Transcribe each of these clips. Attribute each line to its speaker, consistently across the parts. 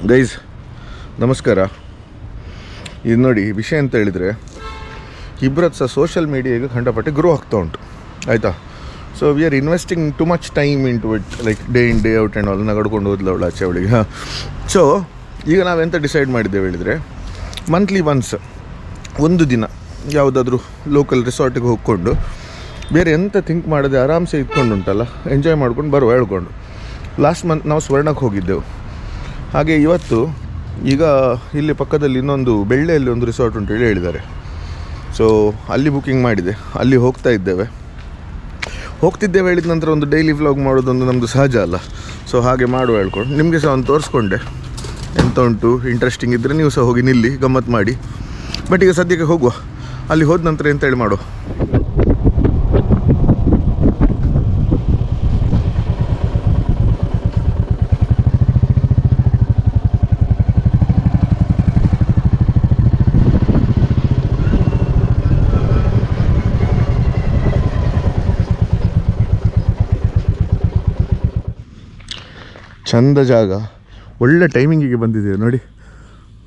Speaker 1: Guys ನಮಸ್ಕಾರ. ಇದು ನೋಡಿ ವಿಷಯ ಅಂತ ಹೇಳಿದರೆ ಇಬ್ಬರದ್ದು ಸಹ ಸೋಷಿಯಲ್ ಮೀಡಿಯಾಗೆ ಖಂಡಪಟ್ಟೆ ಗ್ರೋ ಆಗ್ತಾ ಉಂಟು ಆಯಿತಾ. So we are investing too much time in it, like day in day out and all. ನಗಡ್ಕೊಂಡು ಹೋದ್ಲ ಅವಳು ಆಚೆ ಅವಳಿಗೆ. ಸೊ ಈಗ ನಾವೆಂತ ಡಿಸೈಡ್ ಮಾಡಿದ್ದೇವೆ ಹೇಳಿದರೆ, ಮಂತ್ಲಿ ಒನ್ಸ್ ಒಂದು ದಿನ ಯಾವುದಾದ್ರೂ ಲೋಕಲ್ ರಿಸಾರ್ಟಿಗೆ ಹೋಗ್ಕೊಂಡು ಬೇರೆ ಎಂತ ಥಿಂಕ್ ಮಾಡದೆ ಆರಾಮ್ಸೆ ಇಟ್ಕೊಂಡುಂಟಲ್ಲ, ಎಂಜಾಯ್ ಮಾಡ್ಕೊಂಡು ಬರುವ ಹೇಳ್ಕೊಂಡು. ಲಾಸ್ಟ್ ಮಂತ್ ನಾವು ಸ್ವರ್ಣಕ್ಕೆ ಹೋಗಿದ್ದೆವು. ಹಾಗೆ ಇವತ್ತು ಈಗ ಇಲ್ಲಿ ಪಕ್ಕದಲ್ಲಿ ಇನ್ನೊಂದು ಬೆಳ್ಳೆಯಲ್ಲಿ ಒಂದು ರಿಸಾರ್ಟ್ ಉಂಟು ಹೇಳಿ ಹೇಳಿದ್ದಾರೆ. ಸೊ ಅಲ್ಲಿ ಬುಕ್ಕಿಂಗ್ ಮಾಡಿದೆ, ಅಲ್ಲಿ ಹೋಗ್ತಿದ್ದೇವೆ ಹೇಳಿದ ನಂತರ ಒಂದು ಡೈಲಿ ವ್ಲಾಗ್ ಮಾಡೋದೊಂದು ನಮ್ಮದು ಸಹಜ ಅಲ್ಲ. ಸೊ ಹಾಗೆ ಮಾಡುವ ಹೇಳ್ಕೊಂಡು ನಿಮಗೆ ಸಹ ಒಂದು ತೋರಿಸ್ಕೊಂಡೆ. ಎಂತ ಉಂಟು ಇಂಟ್ರೆಸ್ಟಿಂಗ್ ಇದ್ದರೆ ನೀವು ಸಹ ಹೋಗಿ ನಿಲ್ಲಿ, ಗಮ್ಮತ್ತು ಮಾಡಿ. ಬಟ್ ಈಗ ಸದ್ಯಕ್ಕೆ ಹೋಗುವ, ಅಲ್ಲಿ ಹೋದ ನಂತರ ಎಂತೇಳಿ ಮಾಡುವ. ಚಂದ ಜಾಗ, ಒಳ್ಳೆ ಟೈಮಿಂಗಿಗೆ ಬಂದಿದ್ದೀವಿ ನೋಡಿ.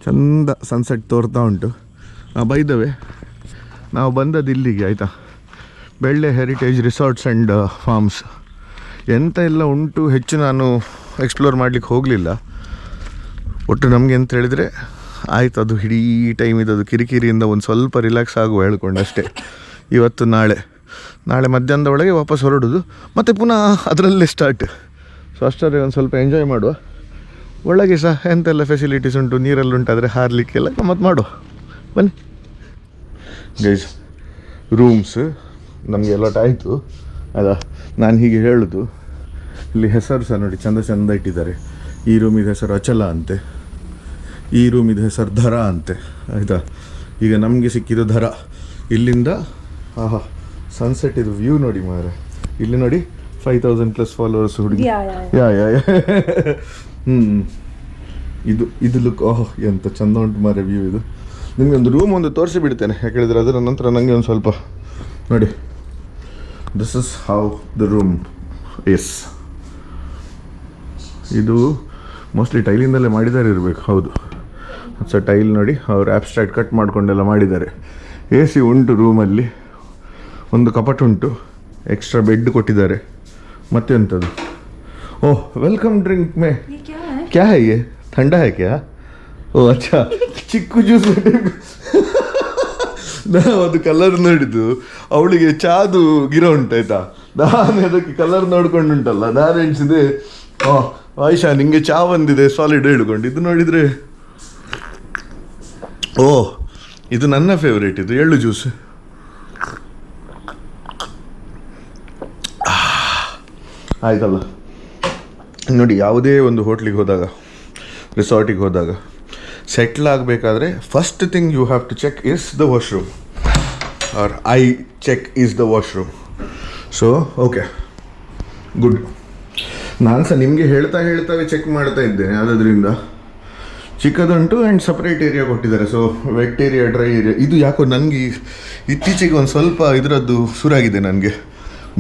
Speaker 1: ಚಂದ ಸನ್ಸೆಟ್ ತೋರ್ತಾ ಉಂಟು. ಬೈದವೆ ನಾವು ಬಂದದ್ದು ಇಲ್ಲಿಗೆ ಆಯಿತಾ, Belle heritage resorts and farms. ಎಂತ ಎಲ್ಲ ಉಂಟು ಹೆಚ್ಚು ನಾನು ಎಕ್ಸ್ಪ್ಲೋರ್ ಮಾಡಲಿಕ್ಕೆ ಹೋಗಲಿಲ್ಲ. ಒಟ್ಟು ನಮಗೆ ಅಂತ ಹೇಳಿದರೆ ಆಯಿತು, ಅದು ಇಡೀ ಟೈಮ್ ಇದ್ದದು ಕಿರಿಕಿರಿಯಿಂದ ಒಂದು ಸ್ವಲ್ಪ ರಿಲ್ಯಾಕ್ಸ್ ಆಗುವ ಹೇಳ್ಕೊಂಡು ಅಷ್ಟೇ. ಇವತ್ತು ನಾಳೆ ಮಧ್ಯಾಹ್ನದ ಒಳಗೆ ವಾಪಸ್ ಹೊರಡೋದು, ಮತ್ತು ಪುನಃ ಅದರಲ್ಲೇ ಸ್ಟಾರ್ಟ್. ಸೊ ಅಷ್ಟರಲ್ಲಿ ಒಂದು ಸ್ವಲ್ಪ ಎಂಜಾಯ್ ಮಾಡುವ. ಒಳಗೆ ಸಹ ಎಂತೆಲ್ಲ ಫೆಸಿಲಿಟೀಸ್ ಉಂಟು, ನೀರಲ್ಲಿ ಉಂಟಾದರೆ ಹಾರಲಿಕ್ಕೆಲ್ಲ ಗಮ್ಮತ್ತು ಮಾಡುವ. ಬನ್ನಿ ಗೈಸ್. ರೂಮ್ಸ್ ನಮಗೆ ಅಲಾಟ್ ಆಯಿತು ಅಲ್ಲ. ನಾನು ಹೀಗೆ ಹೇಳೋದು, ಇಲ್ಲಿ ಹೆಸರು ಸಹ ನೋಡಿ ಚಂದ ಇಟ್ಟಿದ್ದಾರೆ. ಈ ರೂಮಿದ ಹೆಸರು ಅಚಲ ಅಂತೆ, ಈ ರೂಮಿದ ಹೆಸರು ಧರ ಅಂತೆ ಆಯಿತಾ. ಈಗ ನಮಗೆ ಸಿಕ್ಕಿದ್ದು ಧರ. ಇಲ್ಲಿಂದ ಆಹಾ ಸನ್ಸೆಟ್ ಇದು ವ್ಯೂ ನೋಡಿ ಮಾರೆ. ಇಲ್ಲಿ ನೋಡಿ 5,000+ ಫಾಲೋವರ್ಸ್ ಹುಡುಗಿ. ಯಾ ಇದು ಲುಕ್. ಓಹ್ ಎಂತ ಚಂದ ಉಂಟು ಮಾರೆ ವ್ಯೂ. ಇದು ನಿಮಗೆ ಒಂದು ರೂಮ್ ಒಂದು ತೋರಿಸಿ ಬಿಡ್ತೇನೆ, ಯಾಕೆ ಹೇಳಿದರೆ ಅದರ ನಂತರ ನನಗೆ ಒಂದು ಸ್ವಲ್ಪ ನೋಡಿ. This is how the room is. ಇದು ಮೋಸ್ಟ್ಲಿ ಟೈಲಿಂದಲೇ ಮಾಡಿದ್ದಾರೆ ಇರಬೇಕು. ಹೌದು, ಸೊ ಟೈಲ್ ನೋಡಿ ಅವರು ಆಬ್ಸ್ಟ್ರಾಕ್ಟ್ ಕಟ್ ಮಾಡಿಕೊಂಡೆಲ್ಲ ಮಾಡಿದ್ದಾರೆ. ಎ ಸಿ ಉಂಟು ರೂಮಲ್ಲಿ, ಒಂದು ಕಪಟ್ ಉಂಟು, ಎಕ್ಸ್ಟ್ರಾ ಬೆಡ್ ಕೊಟ್ಟಿದ್ದಾರೆ. ಮತ್ತೆ ಎಂಥದ್ದು, ಓಹ್ ವೆಲ್ಕಮ್ ಡ್ರಿಂಕ್ ಮೇ ಕ್ಯಾ ಹೈ ಯೇ ठंडा है क्या? ಓ ಅಚ್ಚಾ, ಚಿಕ್ಕು ಜ್ಯೂಸ್. ನಾವು ಅದು ಕಲರ್ ನೋಡಿದ್ದು, ಅವಳಿಗೆ ಚಾದು ಗಿರ ಉಂಟಾಯ್ತಾ, ನಾನು ಅದಕ್ಕೆ ಕಲರ್ ನೋಡ್ಕೊಂಡುಂಟಲ್ಲ, ನಾನು ಎಣಿಸಿದೆ ಆಯಿಷಾ ನಿಂಗೆ ಚಾ ಬಂದಿದೆ ಸಾಲಿಡ್ ಹೇಳ್ಕೊಂಡು. ಇದು ನೋಡಿದರೆ ಓ ಇದು ನನ್ನ ಫೇವ್ರೇಟ್, ಇದು ಎಳ್ಳು ಜ್ಯೂಸ್. ಆಯ್ತಲ್ಲ ನೋಡಿ. ಯಾವುದೇ ಒಂದು ಹೋಟ್ಲಿಗೆ ಹೋದಾಗ, ರಿಸಾರ್ಟಿಗೆ ಹೋದಾಗ ಸೆಟ್ಲ್ ಆಗಬೇಕಾದ್ರೆ first thing you have to check is the washroom, or I check is the washroom. So okay good. ನಾನು ಸಹ ನಿಮಗೆ ಹೇಳ್ತಾವೆ ಚೆಕ್ ಮಾಡ್ತಾ ಇದ್ದೇನೆ. ಆದ್ದರಿಂದ ಚಿಕ್ಕದುಂಟು ಆ್ಯಂಡ್ ಸಪ್ರೇಟ್ ಏರಿಯಾ ಕೊಟ್ಟಿದ್ದಾರೆ. So wet area, dry area. ಇದು ಯಾಕೋ ನನಗೆ ಇತ್ತೀಚೆಗೆ ಒಂದು ಸ್ವಲ್ಪ ಇದರದ್ದು ಸುರಾಗಿದೆ ನನಗೆ.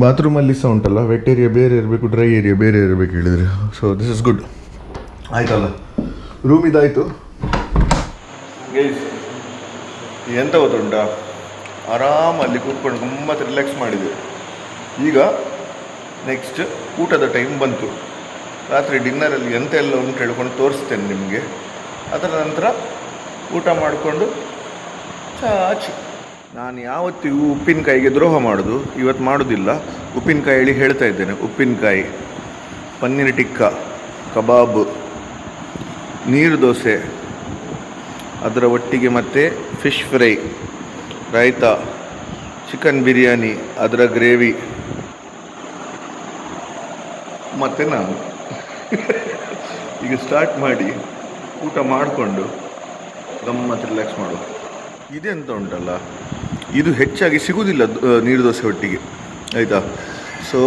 Speaker 1: ಬಾತ್ರೂಮಲ್ಲಿ ಸಹ ಉಂಟಲ್ಲ, ವೆಟ್ ಏರಿಯಾ ಬೇರೆ ಇರಬೇಕು, ಡ್ರೈ ಏರಿಯಾ ಬೇರೆ ಇರಬೇಕು ಹೇಳಿದರೆ. So this is good. ಆಯ್ತಲ್ಲ, ರೂಮ್ ಇದಾಯಿತು. ಎಂತ ಗೊತ್ತುಂಟ, ಆರಾಮಲ್ಲಿ ಕೂತ್ಕೊಂಡು ಗಮ್ಮತ್ತು ರಿಲ್ಯಾಕ್ಸ್ ಮಾಡಿದೆ. ಈಗ ನೆಕ್ಸ್ಟ್ ಊಟದ ಟೈಮ್ ಬಂತು. ರಾತ್ರಿ ಡಿನ್ನರಲ್ಲಿ ಎಂತ ಎಲ್ಲ ಉಂಟು ಹೇಳ್ಕೊಂಡು ತೋರಿಸ್ತೇನೆ ನಿಮಗೆ. ಅದರ ನಂತರ ಊಟ ಮಾಡಿಕೊಂಡು ಚಾಚಿ. ನಾನು ಯಾವತ್ತಿಗೂ ಉಪ್ಪಿನಕಾಯಿಗೆ ದ್ರೋಹ ಮಾಡೋದು ಇವತ್ತು ಮಾಡೋದಿಲ್ಲ. ಉಪ್ಪಿನಕಾಯಿ ಹೇಳಿ ಹೇಳ್ತಾ ಇದ್ದೇನೆ. ಉಪ್ಪಿನಕಾಯಿ, ಪನ್ನೀರ್ ಟಿಕ್ಕಾ, ಕಬಾಬ್, ನೀರು ದೋಸೆ, ಅದರ ಒಟ್ಟಿಗೆ ಮತ್ತು fish fry, raita, chicken biryani, ಅದರ ಗ್ರೇವಿ, ಮತ್ತು ನಾನು ಈಗ ಸ್ಟಾರ್ಟ್ ಮಾಡಿ ಊಟ ಮಾಡಿಕೊಂಡು ಗಮ್ಮತ್ತು ರಿಲ್ಯಾಕ್ಸ್ ಮಾಡೋದು. ಇದೆಂತ ಉಂಟಲ್ಲ, ಇದು ಹೆಚ್ಚಾಗಿ ಸಿಗೋದಿಲ್ಲ ನೀರು ದೋಸೆ ಒಟ್ಟಿಗೆ ಆಯಿತಾ. ಸೊ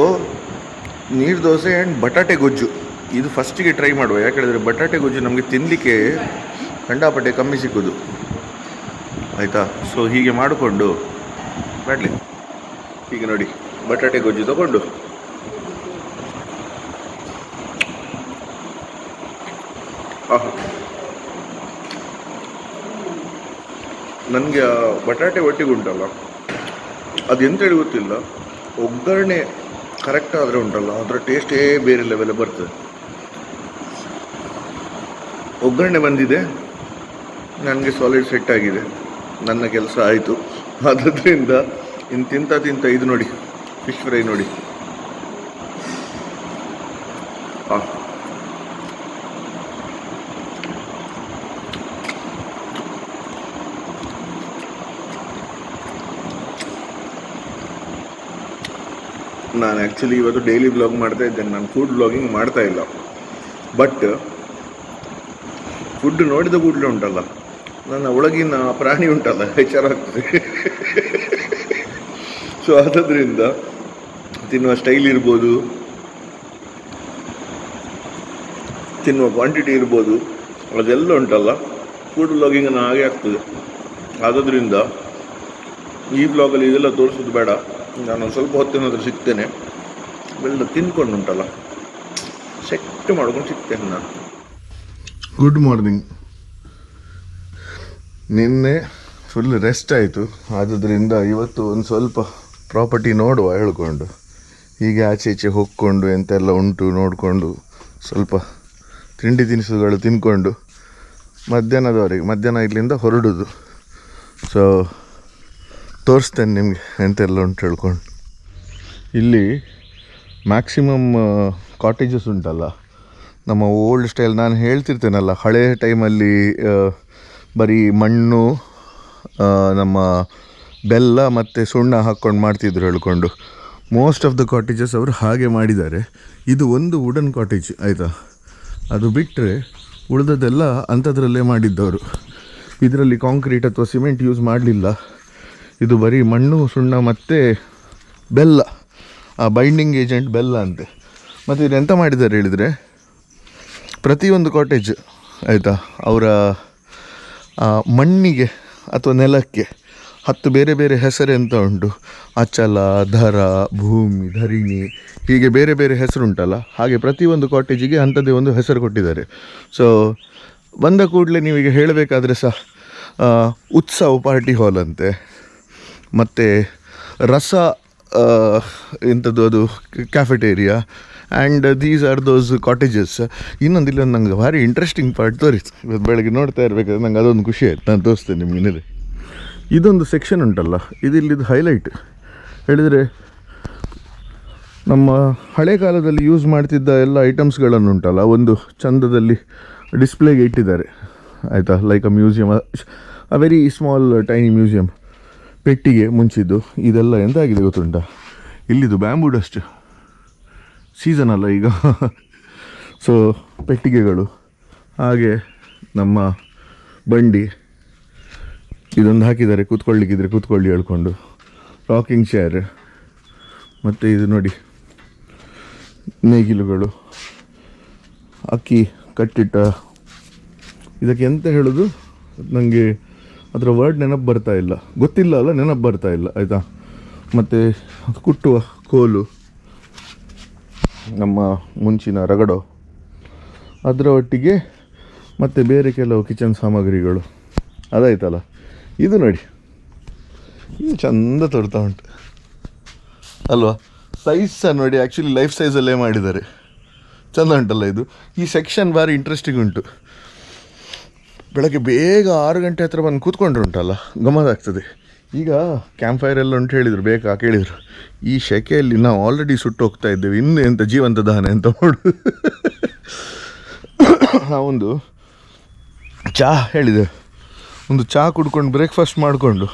Speaker 1: ನೀರು ದೋಸೆ ಆ್ಯಂಡ್ ಬಟಾಟೆ ಗೊಜ್ಜು ಇದು ಫಸ್ಟಿಗೆ ಟ್ರೈ ಮಾಡುವ. ಯಾಕೆ ಹೇಳಿದರೆ ಬಟಾಟೆ ಗೊಜ್ಜು ನಮಗೆ ತಿನ್ನಲಿಕ್ಕೆ ಖಂಡಾಪಟ್ಟೆ ಕಮ್ಮಿ ಸಿಗೋದು ಆಯಿತಾ. ಸೊ ಹೀಗೆ ಮಾಡಿಕೊಂಡು ಮಾಡಲಿ. ಈಗ ನೋಡಿ ಬಟಾಟೆ ಗೊಜ್ಜು ತಗೊಂಡು ನನಗೆ ಆ ಬಟಾಟೆ ಒಟ್ಟಿಗೆ ಉಂಟಲ್ಲ, ಅದೆಂತೇಳಿ ಗೊತ್ತಿಲ್ಲ, ಒಗ್ಗರಣೆ ಕರೆಕ್ಟ್ ಆದರೆ ಉಂಟಲ್ಲ ಅದರ ಟೇಸ್ಟೇ ಬೇರೆ ಲೆವೆಲ್ ಬರ್ತದೆ. ಒಗ್ಗರಣೆ ಬಂದಿದೆ, ನನಗೆ ಸಾಲಿಡ್ ಸೆಟ್ ಆಗಿದೆ, ನನ್ನ ಕೆಲಸ ಆಯಿತು. ಆದ್ದರಿಂದ ಇನ್ನು ತಿಂತ ಇದು ನೋಡಿ, ಫಿಶ್ ಫ್ರೈ ನೋಡಿ. ನಾನು ಆ್ಯಕ್ಚುಲಿ ಇವತ್ತು ಡೈಲಿ ಬ್ಲಾಗ್ ಮಾಡ್ತಾ ಇದ್ದೇನೆ, ನಾನು ಫುಡ್ ಬ್ಲಾಗಿಂಗ್ ಮಾಡ್ತಾ ಇಲ್ಲ. ಬಟ್ ಫುಡ್ ನೋಡಿದ ಕೂಡಲೇ ಉಂಟಲ್ಲ, ನನ್ನ ಒಳಗಿನ ಪ್ರಾಣಿ ಉಂಟಲ್ಲ ಎಚ್ಚರ ಆಗ್ತದೆ. ಸೊ ಅದರಿಂದ ತಿನ್ನುವ ಸ್ಟೈಲ್ ಇರ್ಬೋದು, ತಿನ್ನುವ ಕ್ವಾಂಟಿಟಿ ಇರ್ಬೋದು, ಅದೆಲ್ಲ ಉಂಟಲ್ಲ ಫುಡ್ ಬ್ಲಾಗಿಂಗ್ ಹಾಗೆ ಆಗ್ತದೆ. ಆದ್ದರಿಂದ ಈ ಬ್ಲಾಗಲ್ಲಿ ಇದೆಲ್ಲ ತೋರಿಸೋದು ಬೇಡ, ನಾನು ಸ್ವಲ್ಪ ಹೊತ್ತಿನಾದರೂ ಸಿಗ್ತೇನೆ, ಬೆಲ್ಲ ತಿನ್ಕೊಂಡು ಉಂಟಲ್ಲ ಸೆಟ್ ಮಾಡ್ಕೊಂಡು ಸಿಗ್ತೇನೆ ನಾನು. Good morning. ನಿನ್ನೆ ಫುಲ್ ರೆಸ್ಟ್ ಆಯಿತು, ಆದ್ದರಿಂದ ಇವತ್ತು ಒಂದು ಸ್ವಲ್ಪ ಪ್ರಾಪರ್ಟಿ ನೋಡುವ ಹೇಳ್ಕೊಂಡು, ಹೀಗೆ ಆಚೆ ಈಚೆ ಹೋಗ್ಕೊಂಡು ಎಂತೆಲ್ಲ ಉಂಟು ನೋಡಿಕೊಂಡು ಸ್ವಲ್ಪ ತಿಂಡಿ ತಿನಿಸುಗಳು ತಿನ್ಕೊಂಡು ಮಧ್ಯಾಹ್ನ ಇಲ್ಲಿಂದ ಹೊರಡೋದು. ಸೊ ತೋರಿಸ್ತೇನೆ ನಿಮಗೆ ಎಂತೆಲ್ಲ ಉಂಟು ಹೇಳ್ಕೊಂಡು. ಇಲ್ಲಿ ಮ್ಯಾಕ್ಸಿಮಮ್ ಕಾಟೇಜಸ್ ಉಂಟಲ್ಲ, ನಮ್ಮ ಓಲ್ಡ್ ಸ್ಟೈಲ್, ನಾನು ಹೇಳ್ತಿರ್ತೇನಲ್ಲ ಹಳೆ ಟೈಮಲ್ಲಿ ಬರೀ ಮಣ್ಣು, ನಮ್ಮ ಬೆಲ್ಲ ಮತ್ತು ಸುಣ್ಣ ಹಾಕ್ಕೊಂಡು ಮಾಡ್ತಿದ್ರು ಹೇಳ್ಕೊಂಡು. ಮೋಸ್ಟ್ ಆಫ್ ದ ಕಾಟೇಜಸ್ ಅವರು ಹಾಗೆ ಮಾಡಿದ್ದಾರೆ. ಇದು ಒಂದು ವುಡನ್ ಕಾಟೇಜ್ ಆಯಿತಾ, ಅದು ಬಿಟ್ಟರೆ ಉಳಿದದೆಲ್ಲ ಅಂಥದ್ರಲ್ಲೇ ಮಾಡಿದ್ದವರು. ಇದರಲ್ಲಿ ಕಾಂಕ್ರೀಟ್ ಅಥವಾ ಸಿಮೆಂಟ್ ಯೂಸ್ ಮಾಡಲಿಲ್ಲ. ಇದು ಬರೀ ಮಣ್ಣು, ಸುಣ್ಣ ಮತ್ತು ಬೆಲ್ಲ, ಆ ಬೈಂಡಿಂಗ್ ಏಜೆಂಟ್ ಬೆಲ್ಲ ಅಂತೆ. ಮತ್ತು ಇದು ಎಂತ ಮಾಡಿದ್ದಾರೆ ಹೇಳಿದರೆ, ಪ್ರತಿಯೊಂದು ಕಾಟೇಜ್ ಆಯಿತಾ, ಅವರ ಮಣ್ಣಿಗೆ ಅಥವಾ ನೆಲಕ್ಕೆ 10 ಬೇರೆ ಬೇರೆ ಹೆಸರು ಎಂತ ಉಂಟು, ಅಚಲ, ಧರ, ಭೂಮಿ, ಧರಣಿ, ಹೀಗೆ ಬೇರೆ ಬೇರೆ ಹೆಸರುಂಟಲ್ಲ, ಹಾಗೆ ಪ್ರತಿಯೊಂದು ಕಾಟೇಜಿಗೆ ಅಂಥದ್ದೇ ಒಂದು ಹೆಸರು ಕೊಟ್ಟಿದ್ದಾರೆ. ಸೊ ಬಂದ ಕೂಡಲೇ ನೀವೀಗ ಹೇಳಬೇಕಾದ್ರೆ ಸಹ ಉತ್ಸವ ಪಾರ್ಟಿ ಹಾಲ್ ಅಂತೆ, ಮತ್ತು ರಸ ಎಂಥದ್ದು ಅದು cafeteria, and these are those cottages. ಇನ್ನೊಂದು ಇಲ್ಲೊಂದು ನಂಗೆ ಭಾರಿ ಇಂಟ್ರೆಸ್ಟಿಂಗ್ ಪಾರ್ಟ್ ತೋರಿತು ಇವತ್ತು ಬೆಳಗ್ಗೆ ನೋಡ್ತಾ ಇರಬೇಕಾದ್ರೆ, ನಂಗೆ ಅದೊಂದು ಖುಷಿ ಆಯ್ತು, ನಾನು ತೋರಿಸ್ತೇನೆ ನಿಮಗಿನಲ್ಲಿ. ಇದೊಂದು ಸೆಕ್ಷನ್ ಉಂಟಲ್ಲ, ಇದಿಲ್ಲಿದ್ದು ಹೈಲೈಟ್ ಹೇಳಿದರೆ, ನಮ್ಮ ಹಳೆ ಕಾಲದಲ್ಲಿ ಯೂಸ್ ಮಾಡ್ತಿದ್ದ ಎಲ್ಲ ಐಟಮ್ಸ್ಗಳನ್ನು ಉಂಟಲ್ಲ ಒಂದು ಚಂದದಲ್ಲಿ ಡಿಸ್ಪ್ಲೇಗೆ ಇಟ್ಟಿದ್ದಾರೆ ಆಯಿತಾ, like a museum, a very small tiny museum. ಪೆಟ್ಟಿಗೆ ಮುಂಚಿದ್ದು ಇದೆಲ್ಲ ಎಂತಾಗಿದೆ ಗೊತ್ತುಂಟ, ಇಲ್ಲಿದು ಬ್ಯಾಂಬೂ ಡಸ್ಟ್ ಸೀಸನ್ ಅಲ್ಲ ಈಗ. ಸೊ ಪೆಟ್ಟಿಗೆಗಳು, ಹಾಗೆ ನಮ್ಮ ಬಂಡಿ ಇದೊಂದು ಹಾಕಿದ್ದಾರೆ, ಕೂತ್ಕೊಳ್ಳಿಕ್ಕಿದ್ರೆ ಕೂತ್ಕೊಳ್ಳಿ ಹೇಳ್ಕೊಂಡು, ರಾಕಿಂಗ್ ಚೇರ್, ಮತ್ತು ಇದು ನೋಡಿ ನೇಗಿಲುಗಳು, ಅಕ್ಕಿ ಕಟ್ಟಿಟ್ಟ, ಇದಕ್ಕೆ ಎಂತ ಹೇಳೋದು ನನಗೆ ಅದರ ವರ್ಡ್ ನೆನಪು ಬರ್ತಾ ಇಲ್ಲ, ಗೊತ್ತಿಲ್ಲ ಅಲ್ಲ, ನೆನಪು ಬರ್ತಾ ಇಲ್ಲ ಆಯಿತಾ. ಮತ್ತು ಕುಟ್ಟುವ ಕೋಲು, ನಮ್ಮ ಮುಂಚಿನ ರಗಡೋ, ಅದರ ಒಟ್ಟಿಗೆ ಮತ್ತು ಬೇರೆ ಕೆಲವು ಕಿಚನ್ ಸಾಮಗ್ರಿಗಳು ಅದಾಯ್ತಲ್ಲ. ಇದು ನೋಡಿ, ಇದು ಚಂದ ತೋರ್ತಾ ಉಂಟು ಅಲ್ವಾ, ಸೈಜ್ ಸಹ ನೋಡಿ, ಆ್ಯಕ್ಚುಲಿ ಲೈಫ್ ಸೈಜಲ್ಲೇ ಮಾಡಿದ್ದಾರೆ, ಚಂದ ಉಂಟಲ್ಲ ಇದು. ಈ ಸೆಕ್ಷನ್ ಭಾರಿ ಇಂಟ್ರೆಸ್ಟಿಂಗ್ ಉಂಟು. ಬೆಳಗ್ಗೆ ಬೇಗ 6 ಗಂಟೆ ಹತ್ರ ಬಂದು ಕೂತ್ಕೊಂಡ್ರು ಉಂಟಲ್ಲ, ಗಮ್ಮತ್ ಆಗ್ತದೆ. ಈಗ ಕ್ಯಾಂಪ್ ಫೈರ್ ಎಲ್ಲ ಉಂಟು ಹೇಳಿದರು, ಬೇಕಾ ಕೇಳಿದರು. ಈ ಸೆಕೆಯಲ್ಲಿ ನಾವು ಆಲ್ರೆಡಿ ಸುಟ್ಟು ಹೋಗ್ತಾ ಇದ್ದೇವೆ, ಇನ್ನು ಎಂಥ ಜೀವಂತ ದಹನ ಅಂತ ನೋಡು. ಒಂದು ಚಹಾ ಹೇಳಿದೆ, ಒಂದು ಚಹಾ ಕುಡ್ಕೊಂಡು ಬ್ರೇಕ್ಫಾಸ್ಟ್ ಮಾಡಿಕೊಂಡು,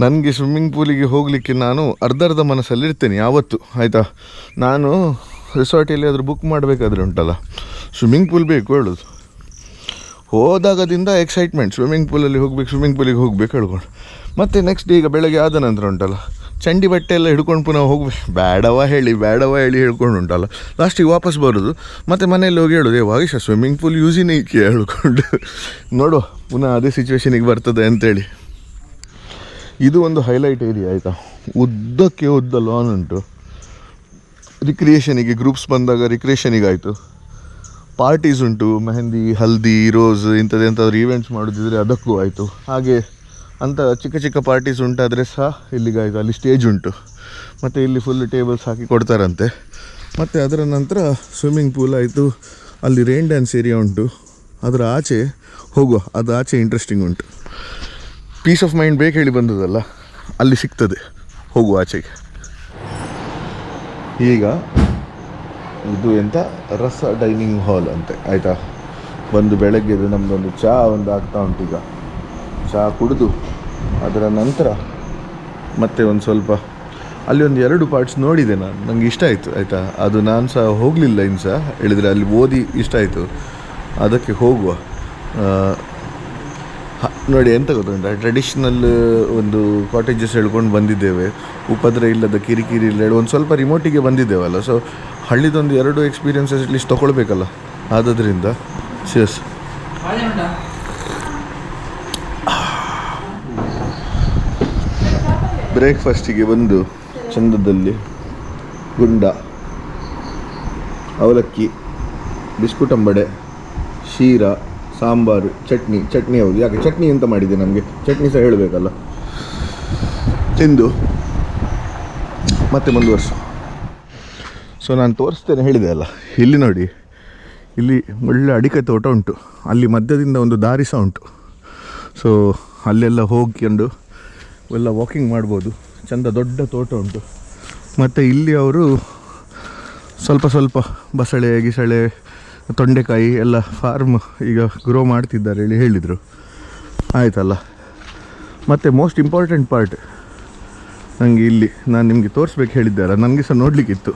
Speaker 1: ನನಗೆ ಸ್ವಿಮ್ಮಿಂಗ್ ಪೂಲಿಗೆ ಹೋಗಲಿಕ್ಕೆ ನಾನು ಅರ್ಧ ಮನಸ್ಸಲ್ಲಿರ್ತೇನೆ ಯಾವತ್ತು ಆಯಿತಾ. ನಾನು ರೆಸಾರ್ಟಲ್ಲಿ ಆದರೂ ಬುಕ್ ಮಾಡಬೇಕಾದ್ರೆ ಉಂಟಲ್ಲ, ಸ್ವಿಮ್ಮಿಂಗ್ ಪೂಲ್ ಬೇಕು ಹೇಳೋದು, ಹೋದಾಗದಿಂದ ಎಕ್ಸೈಟ್ಮೆಂಟ್, ಸ್ವಿಮ್ಮಿಂಗ್ ಪೂಲಿಗೆ ಹೋಗ್ಬೇಕು ಹೇಳ್ಕೊಂಡು. ಮತ್ತು ನೆಕ್ಸ್ಟ್ ಈಗ ಬೆಳಗ್ಗೆ ಆದ ನಂತರ ಉಂಟಲ್ಲ, ಚಂಡಿ ಬಟ್ಟೆ ಎಲ್ಲ ಹಿಡ್ಕೊಂಡು ಪುನಃ ಹೋಗ್ಬೇಕು, ಬೇಡವ ಹೇಳಿ ಹೇಳ್ಕೊಂಡು ಉಂಟಲ್ಲ, ಲಾಸ್ಟಿಗೆ ವಾಪಸ್ ಬರೋದು, ಮತ್ತು ಮನೆಯಲ್ಲಿ ಹೋಗಿ ಹೇಳೋದು, ವಾಗೀಶ ಸ್ವಿಮ್ಮಿಂಗ್ ಪೂಲ್ ಯೂಸಿನೇ ಇಕ್ಕಿ ಹೇಳ್ಕೊಂಡು. ನೋಡುವ ಪುನಃ ಅದೇ ಸಿಚುವೇಶನಿಗೆ ಬರ್ತದೆ ಅಂತೇಳಿ. ಇದು ಒಂದು ಹೈಲೈಟ್ ಏರಿಯಾ ಆಯಿತಾ, ಉದ್ದಕ್ಕೆ ಉದ್ದ ಲಾನ್ ಉಂಟು. ರಿಕ್ರಿಯೇಷನಿಗೆ ಗ್ರೂಪ್ಸ್ ಬಂದಾಗ ರಿಕ್ರಿಯೇಷನಿಗಾಯಿತು, ಪಾರ್ಟೀಸ್ ಉಂಟು, ಮೆಹಂದಿ, ಹಲ್ದಿ, ರೋಸ್ ಇಂಥದ್ದೆಂಥವ್ರು ಈವೆಂಟ್ಸ್ ಮಾಡೋದಿದ್ರೆ ಅದಕ್ಕೂ ಆಯಿತು. ಹಾಗೆ ಅಂಥ ಚಿಕ್ಕ ಚಿಕ್ಕ ಪಾರ್ಟೀಸ್ ಉಂಟಾದರೆ ಸಹ ಇಲ್ಲಿಗಾಯಿತು. ಅಲ್ಲಿ ಸ್ಟೇಜ್ ಉಂಟು, ಮತ್ತು ಇಲ್ಲಿ ಫುಲ್ ಟೇಬಲ್ಸ್ ಹಾಕಿ ಕೊಡ್ತಾರಂತೆ. ಮತ್ತು ಅದರ ನಂತರ ಸ್ವಿಮ್ಮಿಂಗ್ ಪೂಲ್ ಆಯಿತು, ಅಲ್ಲಿ ರೈನ್ ಡ್ಯಾನ್ಸ್ ಏರಿಯಾ ಉಂಟು. ಅದರ ಆಚೆ ಹೋಗುವ, ಅದು ಆಚೆ ಇಂಟ್ರೆಸ್ಟಿಂಗ್ ಉಂಟು. ಪೀಸ್ ಆಫ್ ಮೈಂಡ್ ಬೇಕು ಹೇಳಿ ಬಂದದಲ್ಲ, ಅಲ್ಲಿ ಸಿಗ್ತದೆ, ಹೋಗುವ ಆಚೆಗೆ. ಈಗ ಇದು ಎಂಥ ರಸ ಡೈನಿಂಗ್ ಹಾಲ್ ಅಂತೆ, ಆಯಿತಾ. ಬಂದು ಬೆಳಗ್ಗೆದು ನಮ್ಮದೊಂದು ಚಹಾ ಒಂದು ಆಗ್ತಾ ಉಂಟು. ಈಗ ಚಹಾ ಕುಡಿದು ಅದರ ನಂತರ ಮತ್ತೆ ಒಂದು ಸ್ವಲ್ಪ ಅಲ್ಲಿ ಒಂದು 2 ಪಾರ್ಟ್ಸ್ ನೋಡಿದೆ ನಾನು, ನನಗೆ ಇಷ್ಟ ಆಯಿತು, ಆಯಿತಾ. ಅದು ನಾನು ಸಹ ಹೋಗಲಿಲ್ಲ ಇನ್ನು ಸಹ, ಹೇಳಿದರೆ ಅಲ್ಲಿ ಓದಿ ಇಷ್ಟ ಆಯಿತು, ಅದಕ್ಕೆ ಹೋಗುವ. ನೋಡಿ ಎಂತ ಗೊತ್ತುಂಟ, ಟ್ರೆಡಿಷ್ನಲ್ ಒಂದು ಕಾಟೇಜಸ್ ಹೇಳ್ಕೊಂಡು ಬಂದಿದ್ದೇವೆ, ಉಪದ್ರ ಇಲ್ಲದ ಕಿರಿಕಿರಿ ಇಲ್ಲ, ಒಂದು ಸ್ವಲ್ಪ ರಿಮೋಟಿಗೆ ಬಂದಿದ್ದೇವಲ್ಲ. ಸೊ ಹಳ್ಳಿದೊಂದು 2 ಎಕ್ಸ್ಪೀರಿಯನ್ಸಸ್ ಅಟ್ಲೀಸ್ಟ್ ತೊಗೊಳ್ಬೇಕಲ್ಲ. ಆದ್ದರಿಂದ ಸಿಯಸ್ ಬ್ರೇಕ್ಫಾಸ್ಟಿಗೆ ಬಂದು ಚಂದದಲ್ಲಿ ಗುಂಡ, ಅವಲಕ್ಕಿ, ಬಿಸ್ಕುಟ್ ಅಂಬಡೆ, ಶೀರಾ, ಸಾಂಬಾರು, ಚಟ್ನಿ ಹೌದು. ಯಾಕೆ ಚಟ್ನಿ ಎಂತ ಮಾಡಿದೆ, ನಮಗೆ ಚಟ್ನಿ ಸಹ ಹೇಳಬೇಕಲ್ಲ. ತಿಂದು ಮತ್ತೆ ಮುಂದುವರ್ಸು. ಸೊ ನಾನು ತೋರಿಸ್ತೇನೆ ಹೇಳಿದೆ ಅಲ್ಲ, ಇಲ್ಲಿ ನೋಡಿ, ಇಲ್ಲಿ ಒಳ್ಳೆ ಅಡಿಕೆ ತೋಟ ಉಂಟು, ಅಲ್ಲಿ ಮಧ್ಯದಿಂದ ಒಂದು ದಾರಿ ಸಹ ಉಂಟು. ಸೊ ಅಲ್ಲೆಲ್ಲ ಹೋಗ್ಕೊಂಡು ಎಲ್ಲ ವಾಕಿಂಗ್ ಮಾಡ್ಬೋದು. ಚೆಂದ ದೊಡ್ಡ ತೋಟ ಉಂಟು. ಮತ್ತು ಇಲ್ಲಿ ಅವರು ಸ್ವಲ್ಪ ಬಸಳೆ, ಗಿಸಳೆ, ತೊಂಡೆಕಾಯಿ ಎಲ್ಲ ಫಾರ್ಮ್ ಈಗ ಗ್ರೋ ಮಾಡ್ತಿದ್ದಾರೆ ಹೇಳಿ ಹೇಳಿದರು, ಆಯಿತಲ್ಲ. ಮತ್ತು ಮೋಸ್ಟ್ ಇಂಪಾರ್ಟೆಂಟ್ ಪಾರ್ಟ್ ನನಗೆ ಇಲ್ಲಿ ನಾನು ನಿಮಗೆ ತೋರಿಸ್ಬೇಕು ಹೇಳಿದ್ದಾರ, ನನಗೆ ಸಹ ನೋಡಲಿಕ್ಕಿತ್ತು.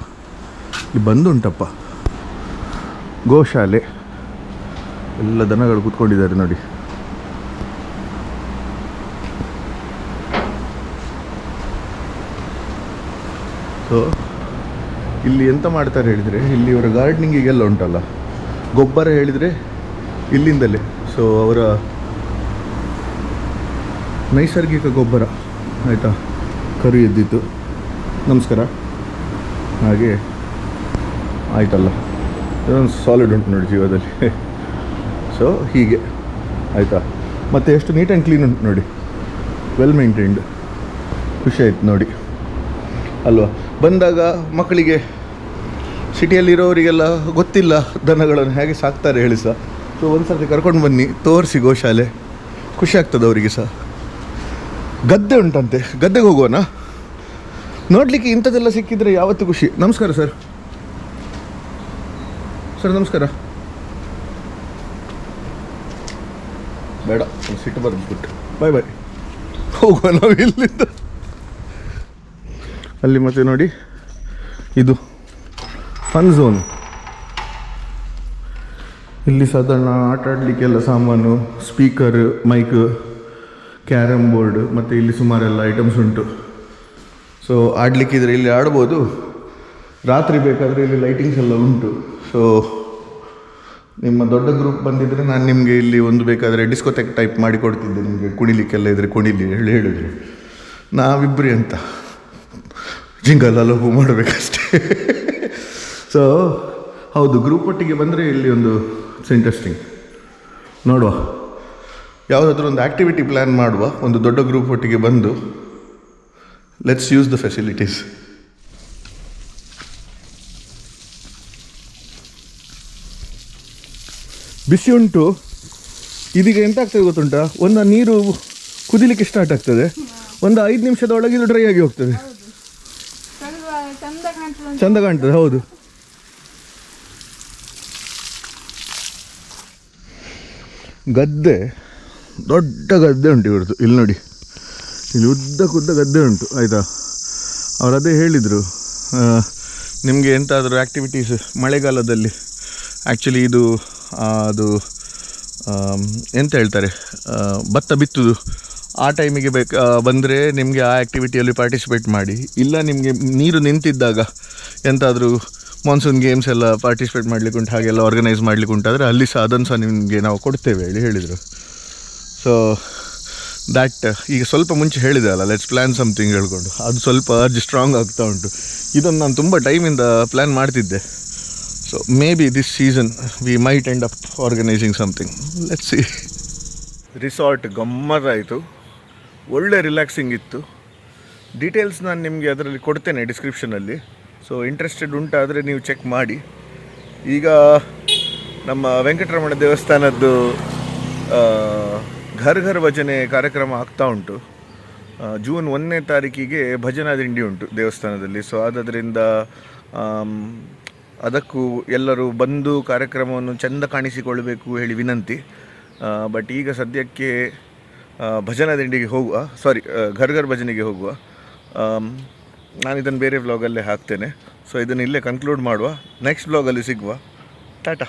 Speaker 1: ಇಲ್ಲಿ ಬಂದುಂಟಪ್ಪ ಗೋಶಾಲೆ, ಎಲ್ಲ ದನಗಳು ಕೂತ್ಕೊಂಡಿದ್ದಾರೆ ನೋಡಿ. ಸೊ ಇಲ್ಲಿ ಎಂತ ಮಾಡ್ತಾರೆ ಹೇಳಿದರೆ, ಇಲ್ಲಿ ಅವರ ಗಾರ್ಡನಿಂಗಿಗೆಲ್ಲ ಉಂಟಲ್ಲ ಗೊಬ್ಬರ ಹೇಳಿದರೆ ಇಲ್ಲಿಂದಲೇ. ಸೊ ಅವರ ನೈಸರ್ಗಿಕ ಗೊಬ್ಬರ, ಆಯಿತಾ. ಕರು ಎದ್ದಿತ್ತು, ನಮಸ್ಕಾರ. ಹಾಗೆ ಆಯಿತಲ್ಲ, ಇದೊಂದು ಸಾಲಿಡ್ ಉಂಟು ನೋಡಿ ಜೀವದಲ್ಲಿ. ಸೊ ಹೀಗೆ ಆಯಿತಾ. ಮತ್ತು ಎಷ್ಟು ನೀಟ್ ಆ್ಯಂಡ್ ಕ್ಲೀನ್ ಉಂಟು ನೋಡಿ, ವೆಲ್ ಮೇಂಟೈನ್ಡ್. ಖುಷಿ ಆಯ್ತು ನೋಡಿ ಅಲ್ವಾ. ಬಂದಾಗ ಮಕ್ಕಳಿಗೆ, ಸಿಟಿಯಲ್ಲಿರೋರಿಗೆಲ್ಲ ಗೊತ್ತಿಲ್ಲ ದನಗಳನ್ನು ಹೇಗೆ ಸಾಕ್ತಾರೆ ಹೇಳಿ ಸಹ. ಸೊ ಒಂದು ಸರ್ತಿ ಕರ್ಕೊಂಡು ಬನ್ನಿ, ತೋರಿಸಿ ಗೋಶಾಲೆ, ಖುಷಿ ಆಗ್ತದೆ ಅವರಿಗೆ ಸಹ. ಗದ್ದೆ ಉಂಟಂತೆ, ಗದ್ದೆಗೆ ಹೋಗುವನಾ ನೋಡಲಿಕ್ಕೆ. ಇಂಥದ್ದೆಲ್ಲ ಸಿಕ್ಕಿದರೆ ಯಾವತ್ತೂ ಖುಷಿ. ನಮಸ್ಕಾರ ಸರ್. ಸರ್ ನಮಸ್ಕಾರ. ಬೇಡ, ಸಿಟ್ಟು ಬರೆದ್ಬಿಟ್ಟು ಬಾಯ್ ಬಾಯ್, ಹೋಗುವ ನಾವು ಇಲ್ಲಿಂದ. ಅಲ್ಲಿ ಮತ್ತೆ ನೋಡಿ, ಇದು ಫನ್ ಝೋನ್. ಇಲ್ಲಿ ಸಾಧಾರಣ ಆಟ ಆಡಲಿಕ್ಕೆಲ್ಲ ಸಾಮಾನು, ಸ್ಪೀಕರ್, ಮೈಕ್, ಕ್ಯಾರಮ್ ಬೋರ್ಡ್, ಮತ್ತು ಇಲ್ಲಿ ಸುಮಾರೆಲ್ಲ ಐಟಮ್ಸ್ ಉಂಟು. ಸೊ ಆಡಲಿಕ್ಕಿದ್ರೆ ಇಲ್ಲಿ ಆಡ್ಬೋದು. ರಾತ್ರಿ ಬೇಕಾದರೆ ಇಲ್ಲಿ ಲೈಟಿಂಗ್ಸ್ ಎಲ್ಲ ಉಂಟು. ಸೊ ನಿಮ್ಮ ದೊಡ್ಡ ಗ್ರೂಪ್ ಬಂದಿದ್ದರೆ ನಾನು ನಿಮಗೆ ಇಲ್ಲಿ ಒಂದು ಬೇಕಾದರೆ ಡಿಸ್ಕೋಟೆಕ್ ಟೈಪ್ ಮಾಡಿ ಕೊಡ್ತಿದ್ದೆ, ನಿಮಗೆ ಕುಣಿಲಿಕ್ಕೆಲ್ಲ ಇದ್ದರೆ ಕುಣಿಲಿ ಹೇಳಿದ್ರು. ನಾವಿಬ್ಬರಿ ಅಂತ ಜಿಂಗಲ್ಲ ಹೂ ಮಾಡಬೇಕಷ್ಟೇ. ಸೊ ಹೌದು, ಗ್ರೂಪ್ ಒಟ್ಟಿಗೆ ಬಂದರೆ ಇಲ್ಲಿ ಒಂದು ಇಟ್ಸ್ ಇಂಟ್ರೆಸ್ಟಿಂಗ್. ನೋಡುವ, ಯಾವುದಾದ್ರೂ ಒಂದು ಆ್ಯಕ್ಟಿವಿಟಿ ಪ್ಲ್ಯಾನ್ ಮಾಡುವ, ಒಂದು ದೊಡ್ಡ ಗ್ರೂಪ್ ಒಟ್ಟಿಗೆ ಬಂದು ಲೆಟ್ಸ್ ಯೂಸ್ ದ ಫೆಸಿಲಿಟೀಸ್. ಬಿಸಿ ಉಂಟು. ಇದೀಗ ಎಂತ ಆಗ್ತದೆ ಗೊತ್ತುಂಟಾ, ಒಂದು ನೀರು ಕುದಿಲಿಕ್ಕೆ ಸ್ಟಾರ್ಟ್ ಆಗ್ತದೆ, ಒಂದು 5 ನಿಮಿಷದೊಳಗೆ ಇದು ಡ್ರೈ ಆಗಿ ಹೋಗ್ತದೆ. ಚಂದ ಕಾಣ್ತದೆ. ಹೌದು, ಗದ್ದೆ, ದೊಡ್ಡ ಗದ್ದೆ ಉಂಟು ಇವ್ರದ್ದು. ಇಲ್ಲಿ ನೋಡಿ, ಇಲ್ಲಿ ಉದ್ದ ಗದ್ದೆ ಉಂಟು, ಆಯಿತಾ. ಅವ್ರು ಅದೇ ಹೇಳಿದರು, ನಿಮಗೆ ಎಂತಾದರೂ ಆ್ಯಕ್ಟಿವಿಟೀಸ್ ಮಳೆಗಾಲದಲ್ಲಿ, ಆ್ಯಕ್ಚುಲಿ ಇದು ಅದು ಎಂತ ಹೇಳ್ತಾರೆ, ಭತ್ತ ಬಿತ್ತುದು ಆ ಟೈಮಿಗೆ ಬಂದರೆ ನಿಮಗೆ ಆ ಆ್ಯಕ್ಟಿವಿಟಿಯಲ್ಲಿ ಪಾರ್ಟಿಸಿಪೇಟ್ ಮಾಡಿ. ಇಲ್ಲ ನಿಮಗೆ ನೀರು ನಿಂತಿದ್ದಾಗ ಎಂತಾದರೂ ಮಾನ್ಸೂನ್ ಗೇಮ್ಸ್ ಎಲ್ಲ ಪಾರ್ಟಿಸಿಪೇಟ್ ಮಾಡಲಿಕ್ಕೆ ಉಂಟು, ಹಾಗೆಲ್ಲ ಆರ್ಗನೈಸ್ ಮಾಡಲಿಕ್ಕೆ ಉಂಟಾದರೆ ಅಲ್ಲಿ ಸಹ ಅದನ್ನು ಸಹ ನಿಮಗೆ ನಾವು ಕೊಡ್ತೇವೆ ಹೇಳಿ ಹೇಳಿದರು. ಸೊ ದ್ಯಾಟ್ ಈಗ ಸ್ವಲ್ಪ ಮುಂಚೆ ಹೇಳಿದೆ ಅಲ್ಲ, ಲೆಟ್ಸ್ ಪ್ಲ್ಯಾನ್ ಸಮಥಿಂಗ್ ಹೇಳ್ಕೊಂಡು, ಅದು ಸ್ವಲ್ಪ ಅರ್ಜ್ ಸ್ಟ್ರಾಂಗ್ ಆಗ್ತಾ ಉಂಟು. ಇದನ್ನು ನಾನು ತುಂಬ ಟೈಮಿಂದ ಪ್ಲ್ಯಾನ್ ಮಾಡ್ತಿದ್ದೆ. So maybe this season we might end up organising something. Let's see. Resort ಗಮ್ಮತ್ತಾಯಿತು, ಒಳ್ಳೆ ರಿಲ್ಯಾಕ್ಸಿಂಗ್ ಇತ್ತು. ಡೀಟೇಲ್ಸ್ ನಾನು ನಿಮಗೆ ಅದರಲ್ಲಿ ಕೊಡ್ತೇನೆ ಡಿಸ್ಕ್ರಿಪ್ಷನಲ್ಲಿ. ಸೊ ಇಂಟ್ರೆಸ್ಟೆಡ್ ಉಂಟಾದರೆ ನೀವು ಚೆಕ್ ಮಾಡಿ. ಈಗ ನಮ್ಮ ವೆಂಕಟರಮಣ ದೇವಸ್ಥಾನದ್ದು ಘರ್ ಘರ್ ಭಜನೆ ಕಾರ್ಯಕ್ರಮ ಆಗ್ತಾ ಉಂಟು. ಜೂನ್ 1ನೇ ತಾರೀಕಿಗೆ ಭಜನಾ ದಿಂಡಿ ಉಂಟು ದೇವಸ್ಥಾನದಲ್ಲಿ. ಸೊ ಆದ್ದರಿಂದ ಅದಕ್ಕೂ ಎಲ್ಲರೂ ಬಂದು ಕಾರ್ಯಕ್ರಮವನ್ನು ಚೆಂದ ಕಾಣಿಸಿಕೊಳ್ಳಬೇಕು ಹೇಳಿ ವಿನಂತಿ. ಬಟ್ ಈಗ ಸದ್ಯಕ್ಕೆ ಭಜನಾ ದಿಂಡಿಗೆ ಹೋಗುವ, ಘರ್ ಘರ್ ಭಜನೆಗೆ ಹೋಗುವ. ನಾನು ಇದನ್ನು ಬೇರೆ ವ್ಲಾಗಲ್ಲೇ ಹಾಕ್ತೇನೆ. ಸೊ ಇದನ್ನು ಇಲ್ಲೇ ಕನ್ಕ್ಲೂಡ್ ಮಾಡುವ. ನೆಕ್ಸ್ಟ್ ವ್ಲಾಗಲ್ಲಿ ಸಿಗುವ. ಟಾಟಾ.